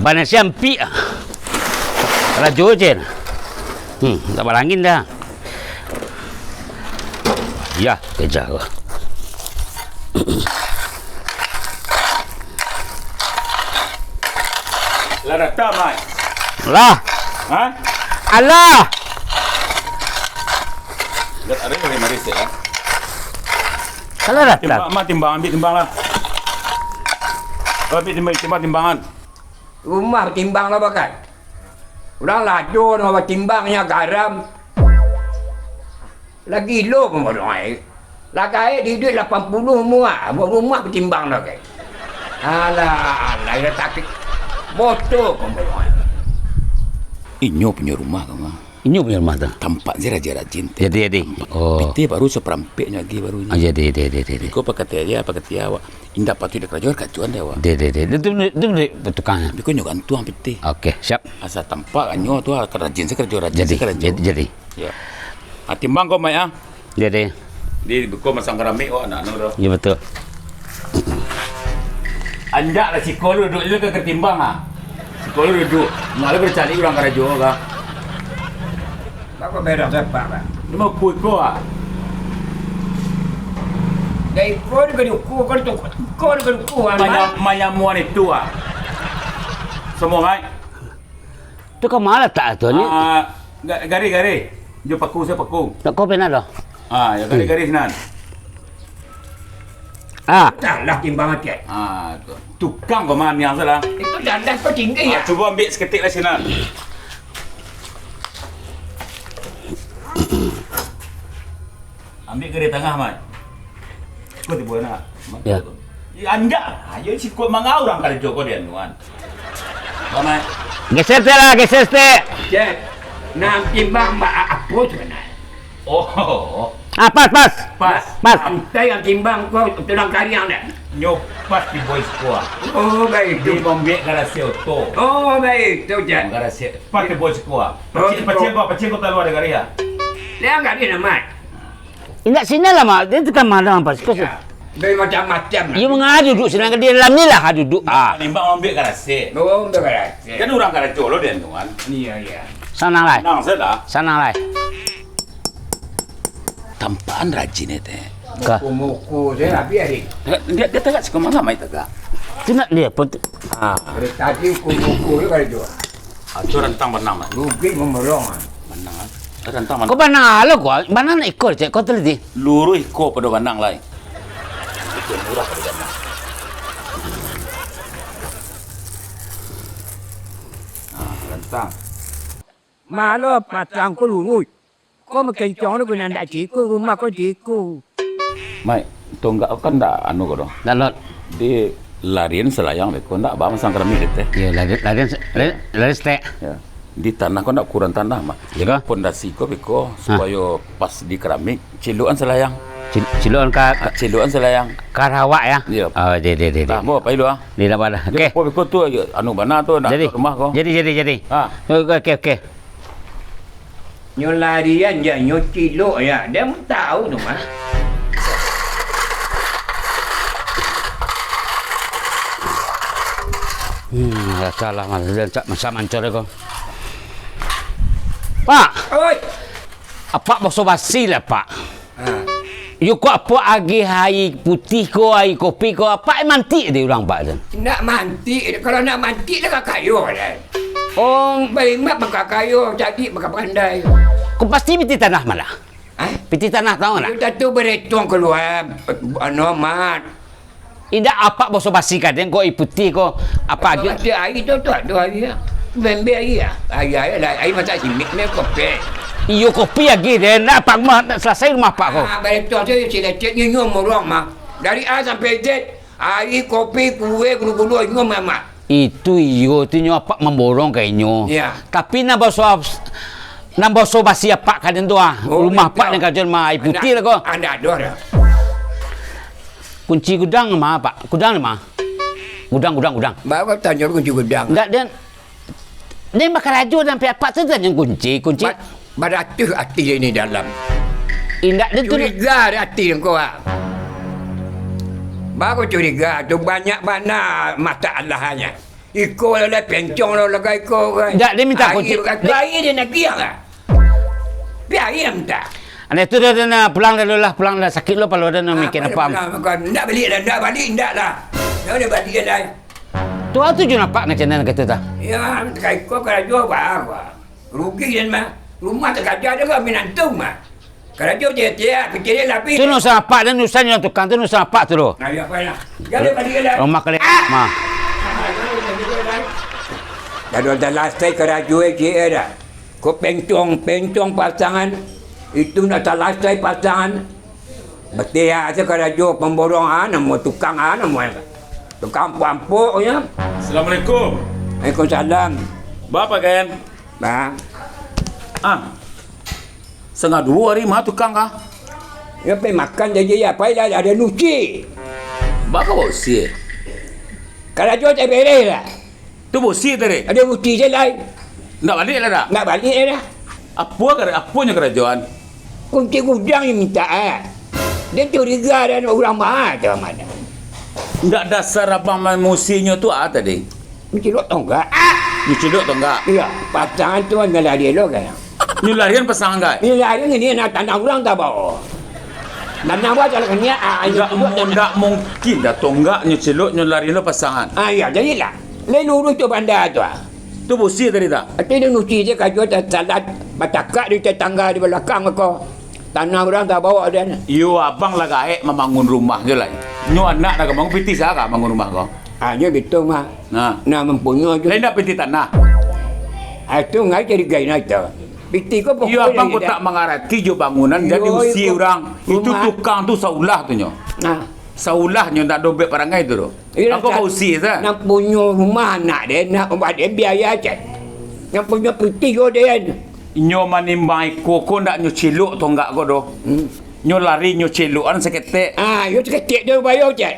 Banan siampi. Rajo je. Tak balangin dah. Ya, kejar gua. Lah datang, Mai. Lah. Ha? Alah. Dah ada yang mari saya. Kalau datang. Timbang, ambil timbang lah. Ambil timbangan. Rumah timbang lah bakat. Orang laju nama timbangnya garam. Lagi lo pun orang air. Lagi di duit 80 muat. Buat rumah bertimbang lah kan. Alah, dia takut. Motor pun orang air. Inyo punya rumah kau mah. Ini punya rumah tu. Tempat dia rajin. Jadi. Oh. Piti baru seperampeknya lagi barunya. Jadi. Kau pakai dia awak. Indak patut dia kerja kacuan dia awak. Itu tukangnya. Biko nyo gantuang piti. Okey, siap. Asa tampak anyo tu rajin rajin. Jadi. Ya. Timbang kau mai ah. Jadi. Di biko masang keramik anak tu. Ya betul. Anjak lah si kolu duduk je ke ketimbang ah. Si kolu duduk. Malah bercari orang karajo ka. Apa beda siapa kan? Dia mau kuih kau ah. Dari kau ke duku, kau ke duku. Mayamuan itu ah. Semua mai. Tu kau malah tak tu ni. Gari. Jo paku saya paku. Tak kau pernah dah. Ya gari senan. Salah timbang hati. Tu. Tukang kau man yang salah. Itu dandan kau tinggi ya. Cuba ambil seketik lah senan. Ambil gari tengah mai. Kau tiba nak. Ya. Anjak. Ayo si kau mangau orang kali Joko dia nuan. Mai. Geser te. Cek. Nam timbang apa tu kan? Oh. Pas. Saya yang timbang kau tulang kariang dah. Nyopas di boys kuah. Oh baik Di tu. bombek garasi auto. Oh baik tu je. Garasi. Pas di boys kuah. Pacing kau tahu ada gari ya. Dia enggak dia nama. Ingat sini lah mak. Dia tukang mana apa? Dari macam-macam. Ia mengadu duduk sedangkan dia dalam ni lah duduk. Nimbang bombek garasi. Oh tu kan. Kan orang karajo lo dia nuan. Iya. Sana lai. Nang saya Sana lai. Tampaan rajin itu. Muku saya habis hari. Dia tegak sekolah mana mai tegak. Tu nak dia pun. Dari tadi muku dia kalau jual. Tu rentang benang mah. Rugi memerong. Benang. Rentang benang. Kau mana lo kau? Mana nak ikut cek? Kau teliti. Luruh iko pada benang lain. Itu murah pada benang. Rentang. Malu macam kau lungut. Kau makan cong tu kena nak ciku rumah kau ciku. Mai, tonggak kan dah anu kau dong. Dalot. Di larian selayang deh, kau ndak bawa masang keramik deh. Ya, lari stek. Ya. Di tanah kau ndak kurang tanah mah. Jaga. Pondasi kau beko supaya pas di keramik ciluan selayang. Ciluan Ciluan selayang. Karawak ya. Ya. Oh, jadi. Dah, mau apa itu ah? Ni dah pada. Okey. Kau beko tu anu mana tu nak rumah kau. Jadi. Okey. Nyo larian je, nyo cilok ya. Dia pun tahu tu mah. Salah masa mancor kau. Pak. Oi. Apa bosok basi lah pak. You kau apa agi hai putih ko hai kopi ko apa mantik dia orang pak tu. Nak mantik, kalau nak mantik dah kayu dah. Oh, Baik mak bakal kayu, jadi bakal pandai. kau pasti piti tanah malah. Piti tanah tahu tak? Kita tu beretung keluar, anu mat. Indak apa bosok basi kan? Kau putih ko apa aja? Ada air tu ada air. Bembe air. Air lah, air macam simik ni kopi. Iyo kopi lagi dia nak pak mah nak selesai rumah pak kau. Beretung tu sila cek nyum orang mah. Dari A sampai Z, air, kopi, kuih, gulu-gulu nyum mak. Itu iyo tu nyo apa memborong kayaknya. Ya. Tapi nak bosok basi apa kan tu rumah pak yang kajian mah air putih lah kau. Anda ada dah. Kunci gudang mah pak? Gudang ni mah? Gudang. Bawa tanya kunci gudang. Enggak dan dia bakal rajo sampai apa tu yang kunci. Beratus hati ini dalam. Indak dia tu. Curiga hati kau ah. Baru curiga tu banyak mana masalahnya. Iko lah pencong lah lagai iko kan. Tak, dia minta kunci. Air dia nak giang lah. Biar ayam tak. Ane tu dia nak pulang dah lah, pulang dah sakit lo kalau dia nak mikir apa. Nak balik dah, nak balik tak lah. Dah balik dah. Tu tu je nampak macam mana kata tak? Ya, kai ko karajo apa? Rugi dan mah. Rumah tak kerja dia kan minantung mah. Karajo dia kecil lapis. Tu nusa apa dan nusa yang tukang tu nusa apa tu lo? Nah, ya apa lah. Jadi balik dah. Rumah kali. Ma. Dah lastai karajo je ada. Ko pencong pasangan itu nak lastai pasangan. Betul aja karajo pemborong mau tukang mau. Tukang pampuk ya. Assalamualaikum. Waalaikumsalam. Bapa kan? Bang. Setengah 2 hari mah tukang kah? Ya pergi makan je apa ada nuci. Bapa bosi. Karajo tak beres lah. Tu bosi tadi. Ada nuci je lain. Nak balik lah dah. Nak balik dah. Apanya kerajaan? Kunci gudang yang minta dia curiga dan orang mahal tu mana. Ndak dasar abang musinya tu tadi. Mencilok tonggak. Nyuci duk tu enggak? Iya, pasangan tu ngalah dia lo kan. Nyularian pasangan enggak? Ini lari ni nak tanah orang tak bawa. Tanah buat jalan ni Enggak mungkin dah tonggak nyularian lo pasangan. Ya jadilah. Lain urus tu bandar tu. Tu bosi tadi tak? Tapi dia nuci je kaju tak salat batakak di tetangga di belakang kau. Tanah orang tak bawa dia. Yo abang lah gaek membangun rumah je lah. Nyo anak dah bangun piti sah kah bangun rumah kau? Dia gitu mah. Nah, mempunyai je. lain dah piti tanah. Itu ngai jadi gay nak tu. Piti ko Yo abang ko tak mengarati jo bangunan jadi usi orang. Itu tukang tu saulah tu nyo. Nah, Saulah nyo tak dobek parangai tu. Aku kau usi sah. nak punya rumah anak dia nak buat dia biaya je. Yang punya piti ko dia. Nyo manimbai koko ndak nyo celuk tonggak ko do. Nyo lari nyo celukan seketek. Yo seketik dia bayar je.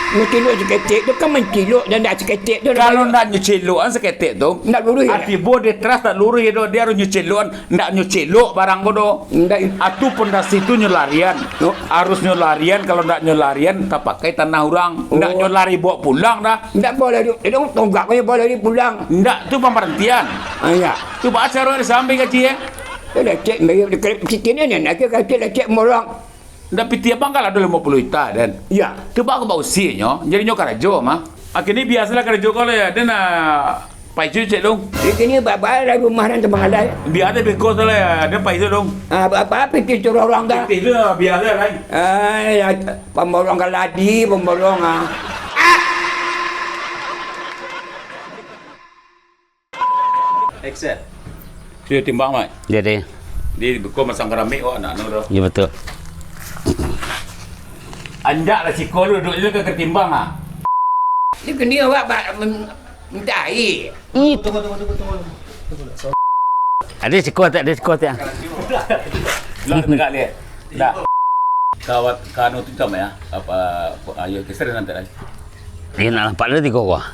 Menciluk seketik tu kan menciluk dan nak seketik tu. Kalau ndak nyo celukan seketek tu, nak lurus. arti bo dia teras tak lurus do dia harus nyo celukan, ndak nyo celuk barang ko do. Ndak Atu pondasi itu nyo larian. Harus nyo larian, kalau ndak nyo larian tak pakai tanah orang. Ndak nyo lari bawa pulang dah. ndak boleh dia tonggak kau boleh dia pulang. Ndak tu pemberhentian. Ya. Tu baca orang sampai gaji Dia lecek mai dekat situ ni nak ke lecek morang. Ndak piti abang kalau ada 50 juta dan. Ya. Tu baru bau usianya, jadi nyo karajo mah. Akhirnya biasalah karajo kalau ya dia nak paisu cek dong. Ini bapa dari rumah dan tempat ada. Biar ada beko tu lah ya, dia paisu dong. Apa pikir curang orang dah. Itu biasa lah. Pemborong kaladi, pemborong Excel. Dia timbang mai. Jadi, Dia beko masang keramik anak tu. ya betul. Anjak lah siko lu duduk je ke ketimbang Ni kena awak minta air. Tunggu. Ada sekuat tak? Ada sekuat tak? Lah tegak dia. Dah. Kawat kanu tu tam ya. Apa ayo keser nanti lagi. Dia nak nampak dia 3 orang.